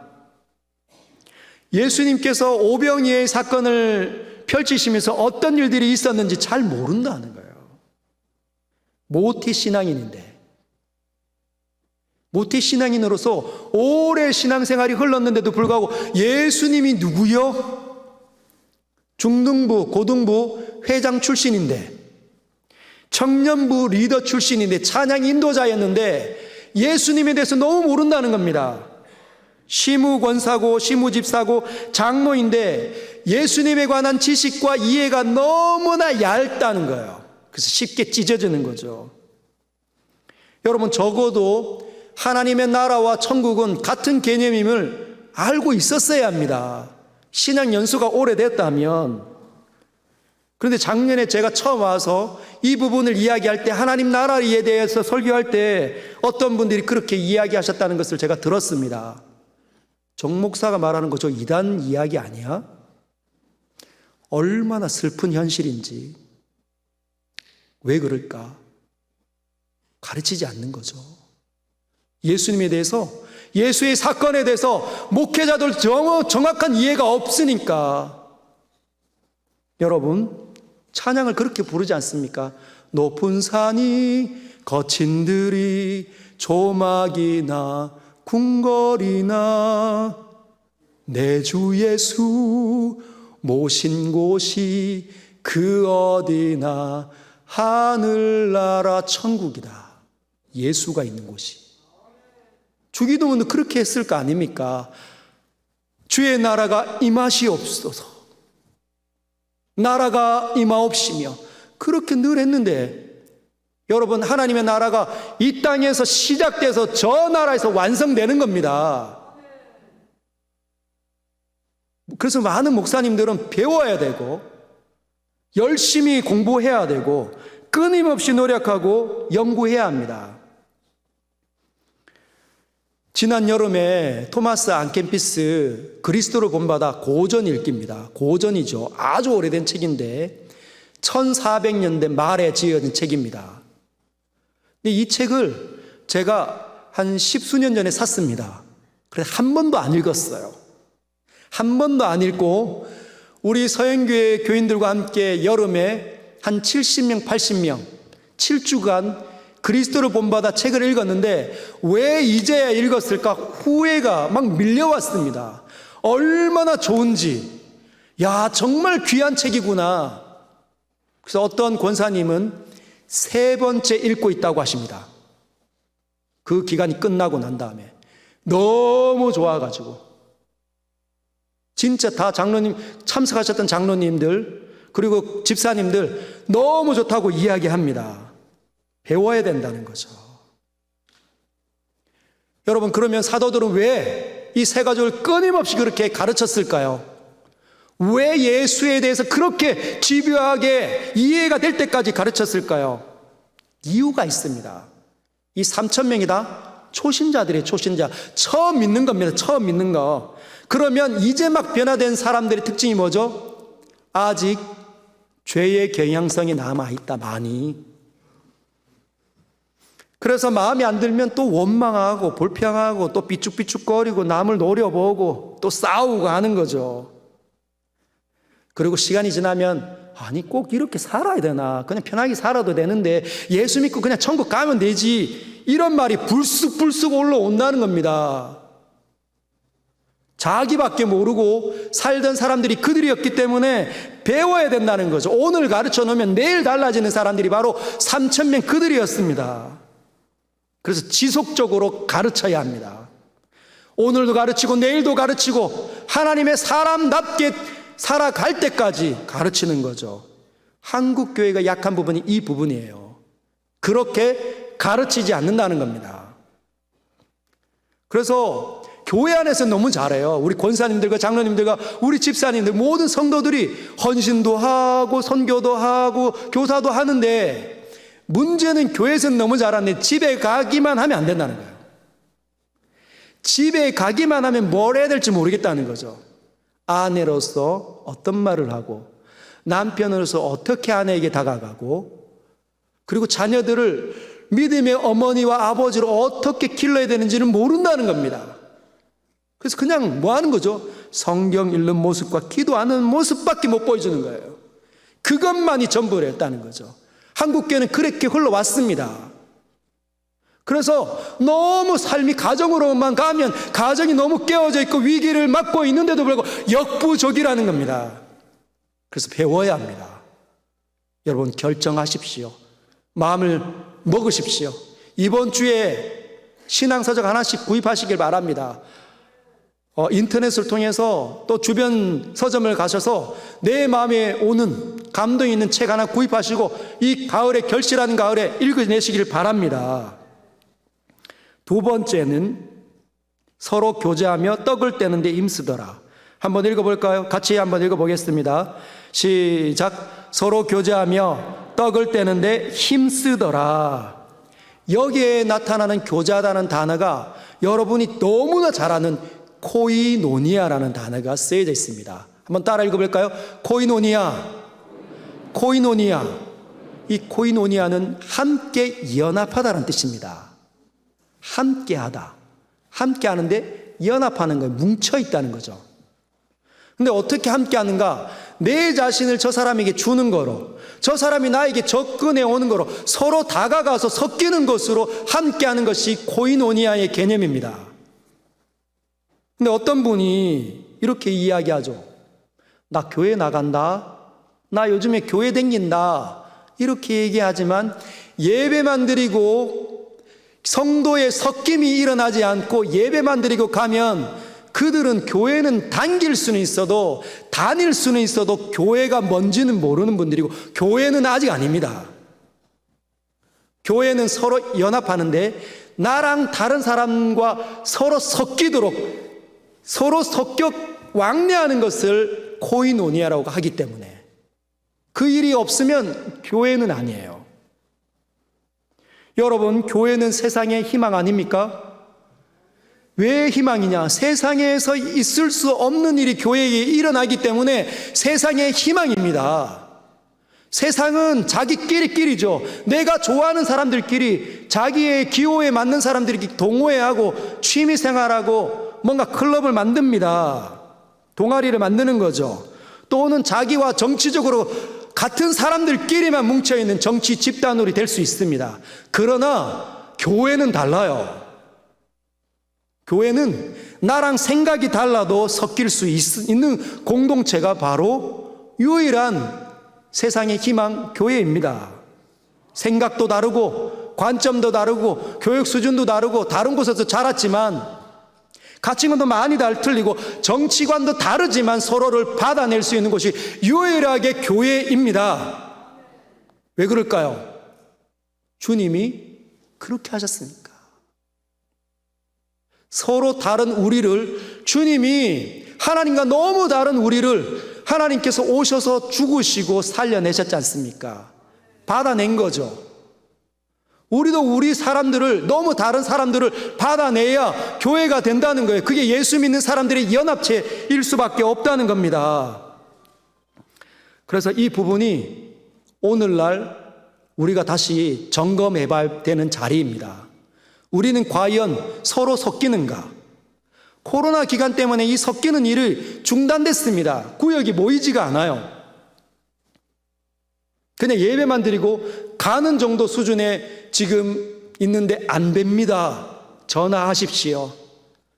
예수님께서 오병이의 사건을 펼치시면서 어떤 일들이 있었는지 잘 모른다는 거예요. 모태신앙인인데, 모태신앙인으로서 오래 신앙생활이 흘렀는데도 불구하고 예수님이 누구요? 중등부, 고등부 회장 출신인데, 청년부 리더 출신인데, 찬양 인도자였는데 예수님에 대해서 너무 모른다는 겁니다. 시무권사고 시무집사고 장로인데 예수님에 관한 지식과 이해가 너무나 얇다는 거예요. 그래서 쉽게 찢어지는 거죠. 여러분, 적어도 하나님의 나라와 천국은 같은 개념임을 알고 있었어야 합니다. 신앙 연수가 오래됐다면. 그런데 작년에 제가 처음 와서 이 부분을 이야기할 때, 하나님 나라에 대해서 설교할 때 어떤 분들이 그렇게 이야기하셨다는 것을 제가 들었습니다. 정 목사가 말하는 거 저 이단 이야기 아니야? 얼마나 슬픈 현실인지. 왜 그럴까? 가르치지 않는 거죠. 예수님에 대해서, 예수의 사건에 대해서 목회자들 정확한 이해가 없으니까. 여러분, 찬양을 그렇게 부르지 않습니까? 높은 산이 거친 들이 조막이나 궁궐이나 내 주 예수 모신 곳이 그 어디나 하늘나라 천국이다. 예수가 있는 곳이. 주기도문도 그렇게 했을 거 아닙니까? 주의 나라가 임하시옵소서, 나라가 임하옵시며, 그렇게 늘 했는데, 여러분, 하나님의 나라가 이 땅에서 시작돼서 저 나라에서 완성되는 겁니다. 그래서 많은 목사님들은 배워야 되고 열심히 공부해야 되고 끊임없이 노력하고 연구해야 합니다. 지난 여름에 토마스 안캠피스 그리스도를 본받아 고전 읽기입니다. 고전이죠. 아주 오래된 책인데 1400년대 말에 지어진 책입니다. 이 책을 제가 한 10수년 전에 샀습니다. 그래서 한 번도 안 읽었어요. 한 번도 안 읽고 우리 서영교회 교인들과 함께 여름에 한 70명, 80명 7주간 그리스도를 본받아 책을 읽었는데 왜 이제야 읽었을까 후회가 막 밀려왔습니다. 얼마나 좋은지, 야 정말 귀한 책이구나. 그래서 어떤 권사님은 3번째 읽고 있다고 하십니다. 그 기간이 끝나고 난 다음에 너무 좋아가지고 진짜 다 장로님, 참석하셨던 장로님들 그리고 집사님들 너무 좋다고 이야기합니다. 배워야 된다는 거죠. 여러분, 그러면 사도들은 왜 이 세 가족을 끊임없이 그렇게 가르쳤을까요? 왜 예수에 대해서 그렇게 집요하게 이해가 될 때까지 가르쳤을까요? 이유가 있습니다. 이 3,000명이 다 초신자들이에요. 초신자. 처음 믿는 겁니다. 처음 믿는 거. 그러면 이제 막 변화된 사람들의 특징이 뭐죠? 아직 죄의 경향성이 남아있다, 많이. 그래서 마음에 안 들면 또 원망하고 불평하고 또 삐죽삐죽거리고 남을 노려보고 또 싸우고 하는 거죠. 그리고 시간이 지나면 아니 꼭 이렇게 살아야 되나, 그냥 편하게 살아도 되는데 예수 믿고 그냥 천국 가면 되지, 이런 말이 불쑥불쑥 올라온다는 겁니다. 자기밖에 모르고 살던 사람들이 그들이었기 때문에 배워야 된다는 거죠. 오늘 가르쳐 놓으면 내일 달라지는 사람들이 바로 3,000명 그들이었습니다. 그래서 지속적으로 가르쳐야 합니다. 오늘도 가르치고 내일도 가르치고 하나님의 사람답게 살아갈 때까지 가르치는 거죠. 한국 교회가 약한 부분이 이 부분이에요. 그렇게 가르치지 않는다는 겁니다. 그래서 교회 안에서 너무 잘해요. 우리 권사님들과 장로님들과 우리 집사님들 모든 성도들이 헌신도 하고 선교도 하고 교사도 하는데 문제는 교회에서는 너무 잘하는데 집에 가기만 하면 안 된다는 거예요. 집에 가기만 하면 뭘 해야 될지 모르겠다는 거죠. 아내로서 어떤 말을 하고 남편으로서 어떻게 아내에게 다가가고 그리고 자녀들을 믿음의 어머니와 아버지로 어떻게 길러야 되는지는 모른다는 겁니다. 그래서 그냥 뭐 하는 거죠? 성경 읽는 모습과 기도하는 모습밖에 못 보여주는 거예요. 그것만이 전부였다는 거죠. 한국교회는 그렇게 흘러왔습니다. 그래서 너무 삶이 가정으로만 가면 가정이 너무 깨어져 있고 위기를 맞고 있는데도 불구하고 역부족이라는 겁니다. 그래서 배워야 합니다. 여러분 결정하십시오. 마음을 먹으십시오. 이번 주에 신앙서적 하나씩 구입하시길 바랍니다. 인터넷을 통해서 또 주변 서점을 가셔서 내 마음에 오는 감동이 있는 책 하나 구입하시고 이 가을에 결실하는 가을에 읽어내시길 바랍니다. 두 번째는 서로 교제하며 떡을 떼는 데 힘쓰더라. 한번 읽어볼까요? 같이 한번 읽어보겠습니다. 시작. 서로 교제하며 떡을 떼는 데 힘쓰더라. 여기에 나타나는 교제하다는 단어가 여러분이 너무나 잘 아는 코이노니아라는 단어가 쓰여져 있습니다. 한번 따라 읽어볼까요? 코이노니아. 코이노니아. 이 코이노니아는 함께 연합하다는 뜻입니다. 함께하다. 함께하는데 연합하는 거예요. 뭉쳐있다는 거죠. 근데 어떻게 함께하는가? 내 자신을 저 사람에게 주는 거로, 저 사람이 나에게 접근해 오는 거로, 서로 다가가서 섞이는 것으로 함께하는 것이 코이노니아의 개념입니다. 근데 어떤 분이 이렇게 이야기하죠. 나 교회 나간다. 나 요즘에 교회 댕긴다. 이렇게 얘기하지만 예배만 드리고 성도의 섞임이 일어나지 않고 예배만 드리고 가면 그들은 교회는 다닐 수는 있어도 다닐 수는 있어도 교회가 뭔지는 모르는 분들이고 교회는 아직 아닙니다. 교회는 서로 연합하는데 나랑 다른 사람과 서로 섞이도록 서로 섞여 왕래하는 것을 코이노니아라고 하기 때문에 그 일이 없으면 교회는 아니에요. 여러분, 교회는 세상의 희망 아닙니까? 왜 희망이냐? 세상에서 있을 수 없는 일이 교회에 일어나기 때문에 세상의 희망입니다. 세상은 자기끼리끼리죠. 내가 좋아하는 사람들끼리 자기의 기호에 맞는 사람들끼리 동호회하고 취미생활하고 뭔가 클럽을 만듭니다. 동아리를 만드는 거죠. 또는 자기와 정치적으로 같은 사람들끼리만 뭉쳐있는 정치 집단으로 될 수 있습니다. 그러나 교회는 달라요. 교회는 나랑 생각이 달라도 섞일 수 있는 공동체가 바로 유일한 세상의 희망 교회입니다. 생각도 다르고 관점도 다르고 교육 수준도 다르고 다른 곳에서 자랐지만 가치관도 많이 틀리고 정치관도 다르지만 서로를 받아낼 수 있는 곳이 유일하게 교회입니다. 왜 그럴까요? 주님이 그렇게 하셨으니까. 서로 다른 우리를 주님이 하나님과 너무 다른 우리를 하나님께서 오셔서 죽으시고 살려내셨지 않습니까? 받아낸 거죠. 우리도 우리 사람들을 너무 다른 사람들을 받아내야 교회가 된다는 거예요. 그게 예수 믿는 사람들의 연합체일 수밖에 없다는 겁니다. 그래서 이 부분이 오늘날 우리가 다시 점검해봐야 되는 자리입니다. 우리는 과연 서로 섞이는가? 코로나 기간 때문에 이 섞이는 일이 중단됐습니다. 구역이 모이지가 않아요. 그냥 예배만 드리고 가는 정도 수준에 지금 있는데 안 됩니다. 전화하십시오.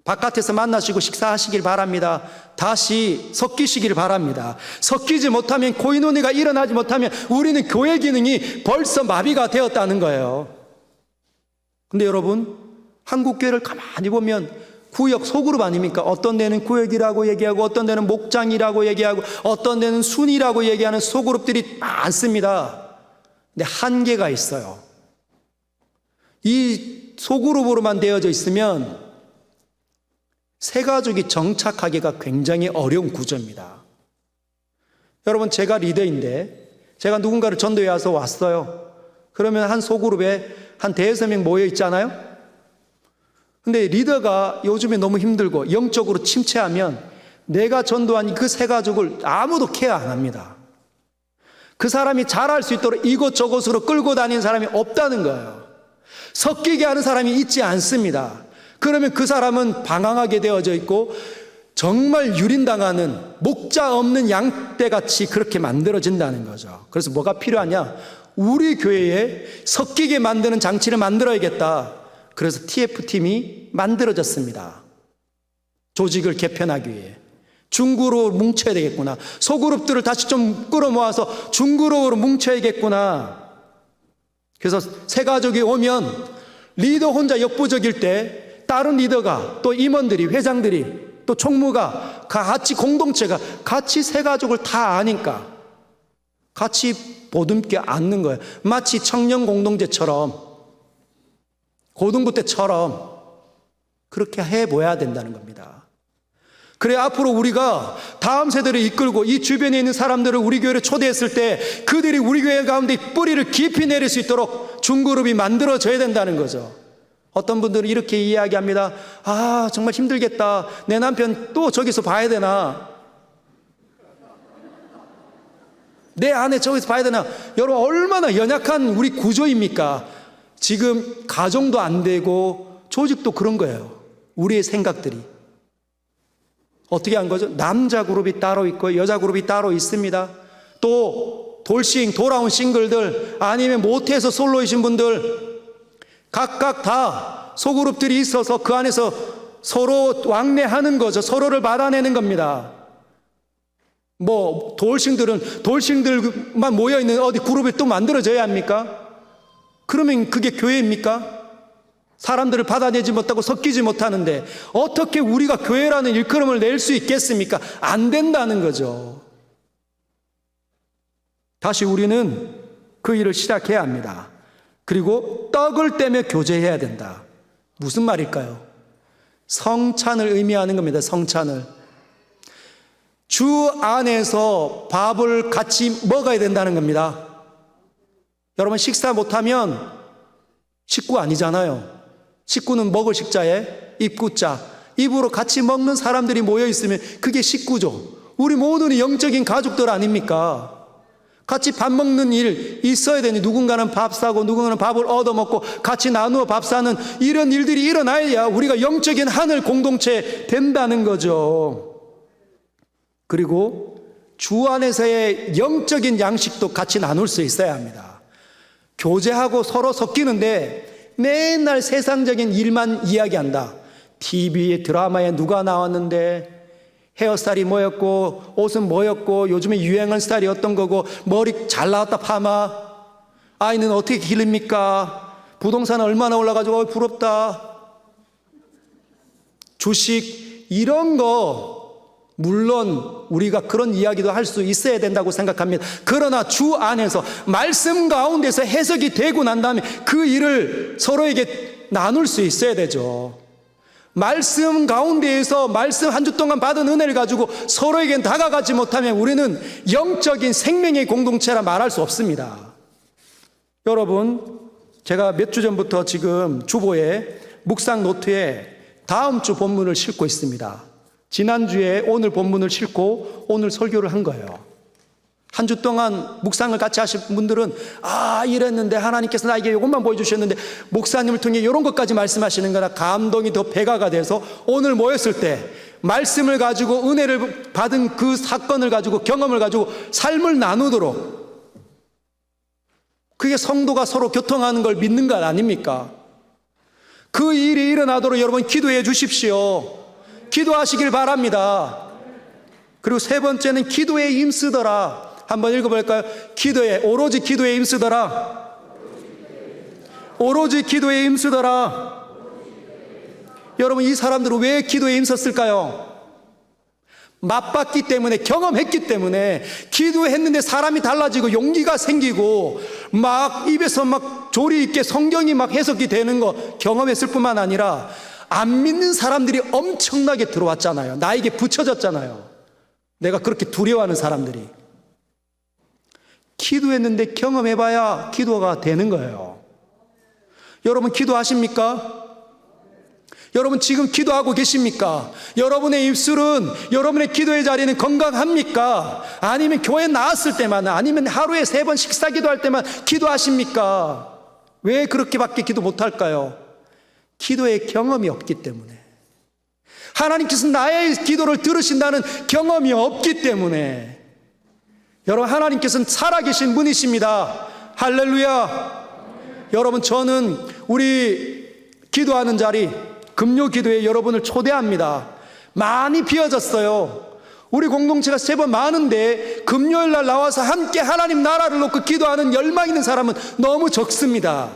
바깥에서 만나시고 식사하시길 바랍니다. 다시 섞이시길 바랍니다. 섞이지 못하면 코이노니가 일어나지 못하면 우리는 교회 기능이 벌써 마비가 되었다는 거예요. 근데 여러분, 한국 교회를 가만히 보면 구역 소그룹 아닙니까? 어떤 데는 구역이라고 얘기하고 어떤 데는 목장이라고 얘기하고 어떤 데는 순이라고 얘기하는 소그룹들이 많습니다. 근데 한계가 있어요. 이 소그룹으로만 되어져 있으면 새 가족이 정착하기가 굉장히 어려운 구조입니다. 여러분, 제가 리더인데 제가 누군가를 전도해 와서 왔어요. 그러면 한 소그룹에 한 5-6명 모여 있잖아요. 근데 리더가 요즘에 너무 힘들고 영적으로 침체하면 내가 전도한 그 새 가족을 아무도 케어 안 합니다. 그 사람이 잘할 수 있도록 이곳저곳으로 끌고 다니는 사람이 없다는 거예요. 섞이게 하는 사람이 있지 않습니다. 그러면 그 사람은 방황하게 되어져 있고 정말 유린당하는 목자 없는 양떼같이 그렇게 만들어진다는 거죠. 그래서 뭐가 필요하냐? 우리 교회에 섞이게 만드는 장치를 만들어야겠다. 그래서 TF팀이 만들어졌습니다. 조직을 개편하기 위해. 중그룹으로 뭉쳐야 되겠구나. 소그룹들을 다시 좀 끌어모아서 중그룹으로 뭉쳐야겠구나. 그래서 새 가족이 오면 리더 혼자 역부족일 때 다른 리더가 또 임원들이 회장들이 또 총무가 같이 공동체가 같이 새 가족을 다 아니까 같이 보듬게 앉는 거예요. 마치 청년 공동체처럼 고등부 때처럼 그렇게 해보아야 된다는 겁니다. 그래 앞으로 우리가 다음 세대를 이끌고 이 주변에 있는 사람들을 우리 교회로 초대했을 때 그들이 우리 교회 가운데 뿌리를 깊이 내릴 수 있도록 중그룹이 만들어져야 된다는 거죠. 어떤 분들은 이렇게 이야기합니다. 아, 정말 힘들겠다. 내 남편 또 저기서 봐야 되나? 내 아내 저기서 봐야 되나? 여러분, 얼마나 연약한 우리 구조입니까? 지금 가정도 안 되고 조직도 그런 거예요. 우리의 생각들이. 어떻게 한 거죠? 남자 그룹이 따로 있고 여자 그룹이 따로 있습니다. 또 돌아온 싱글들, 아니면 모태에서 솔로이신 분들, 각각 다 소그룹들이 있어서 그 안에서 서로 왕래하는 거죠. 서로를 받아내는 겁니다. 뭐 돌싱들만 모여있는 어디 그룹을 또 만들어져야 합니까? 그러면 그게 교회입니까? 사람들을 받아내지 못하고 섞이지 못하는데 어떻게 우리가 교회라는 일컬음을 낼 수 있겠습니까? 안 된다는 거죠. 다시 우리는 그 일을 시작해야 합니다. 그리고 떡을 떼며 교제해야 된다. 무슨 말일까요? 성찬을 의미하는 겁니다. 성찬을. 주 안에서 밥을 같이 먹어야 된다는 겁니다. 여러분, 식사 못하면 식구 아니잖아요. 식구는 먹을 식자에 입구자, 입으로 같이 먹는 사람들이 모여 있으면 그게 식구죠. 우리 모두는 영적인 가족들 아닙니까? 같이 밥 먹는 일 있어야 되니, 누군가는 밥 사고 누군가는 밥을 얻어먹고 같이 나누어 밥 사는 이런 일들이 일어나야 우리가 영적인 하늘 공동체 된다는 거죠. 그리고 주 안에서의 영적인 양식도 같이 나눌 수 있어야 합니다. 교제하고 서로 섞이는데 맨날 세상적인 일만 이야기한다. TV에 드라마에 누가 나왔는데 헤어스타일이 뭐였고 옷은 뭐였고 요즘에 유행하는 스타일이 어떤 거고 머리 잘 나왔다 파마, 아이는 어떻게 기릅니까? 부동산 얼마나 올라가지고 부럽다. 주식 이런 거 물론 우리가 그런 이야기도 할 수 있어야 된다고 생각합니다. 그러나 주 안에서 말씀 가운데서 해석이 되고 난 다음에 그 일을 서로에게 나눌 수 있어야 되죠. 말씀 가운데에서 말씀 한 주 동안 받은 은혜를 가지고 서로에게 다가가지 못하면 우리는 영적인 생명의 공동체라 말할 수 없습니다. 여러분, 제가 몇 주 전부터 지금 주보에 묵상 노트에 다음 주 본문을 싣고 있습니다. 지난주에 오늘 본문을 싣고 오늘 설교를 한 거예요. 한 주 동안 묵상을 같이 하신 분들은 이랬는데 하나님께서 나에게 이것만 보여주셨는데 목사님을 통해 이런 것까지 말씀하시는 거라 감동이 더 배가가 돼서 오늘 모였을 때 말씀을 가지고 은혜를 받은 그 사건을 가지고 경험을 가지고 삶을 나누도록, 그게 성도가 서로 교통하는 걸 믿는 것 아닙니까? 그 일이 일어나도록 여러분 기도해 주십시오. 기도하시길 바랍니다. 그리고 세 번째는 기도에 힘쓰더라. 한번 읽어볼까요? 오로지 기도에 힘쓰더라. 오로지 기도에 힘쓰더라. 여러분, 이 사람들은 왜 기도에 힘썼을까요? 맛봤기 때문에, 경험했기 때문에. 기도했는데 사람이 달라지고 용기가 생기고 막 입에서 막 조리 있게 성경이 막 해석이 되는 거 경험했을 뿐만 아니라 안 믿는 사람들이 엄청나게 들어왔잖아요. 나에게 붙여졌잖아요. 내가 그렇게 두려워하는 사람들이. 기도했는데 경험해봐야 기도가 되는 거예요. 여러분, 기도하십니까? 여러분, 지금 기도하고 계십니까? 여러분의 입술은, 여러분의 기도의 자리는 건강합니까? 아니면 교회 나왔을 때만, 아니면 하루에 3번 식사 기도할 때만 기도하십니까? 왜 그렇게밖에 기도 못할까요? 기도의 경험이 없기 때문에. 하나님께서 나의 기도를 들으신다는 경험이 없기 때문에. 여러분, 하나님께서는 살아계신 분이십니다. 할렐루야. 여러분, 저는 우리 기도하는 자리 금요 기도에 여러분을 초대합니다. 많이 비어졌어요. 우리 공동체가 제법 많은데 금요일 날 나와서 함께 하나님 나라를 놓고 기도하는 열망 있는 사람은 너무 적습니다.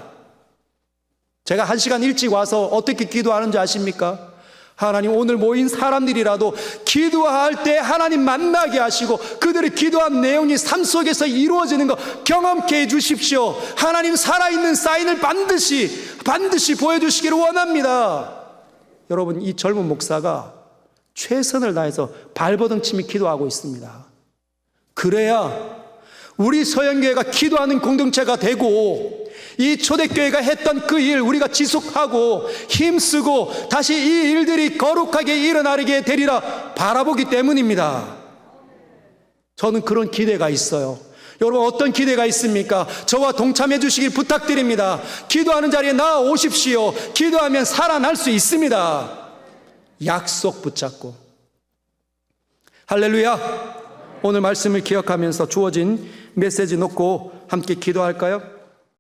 제가 1시간 일찍 와서 어떻게 기도하는지 아십니까? 하나님, 오늘 모인 사람들이라도 기도할 때 하나님 만나게 하시고 그들이 기도한 내용이 삶 속에서 이루어지는 거 경험케 해 주십시오. 하나님 살아있는 사인을 반드시 보여주시기를 원합니다. 여러분, 이 젊은 목사가 최선을 다해서 발버둥 치며 기도하고 있습니다. 그래야 우리 서영교회가 기도하는 공동체가 되고, 이 초대교회가 했던 그 일 우리가 지속하고 힘쓰고 다시 이 일들이 거룩하게 일어나게 되리라 바라보기 때문입니다. 저는 그런 기대가 있어요. 여러분, 어떤 기대가 있습니까? 저와 동참해 주시길 부탁드립니다. 기도하는 자리에 나오십시오. 기도하면 살아날 수 있습니다. 약속 붙잡고. 할렐루야. 오늘 말씀을 기억하면서 주어진 메시지 놓고 함께 기도할까요?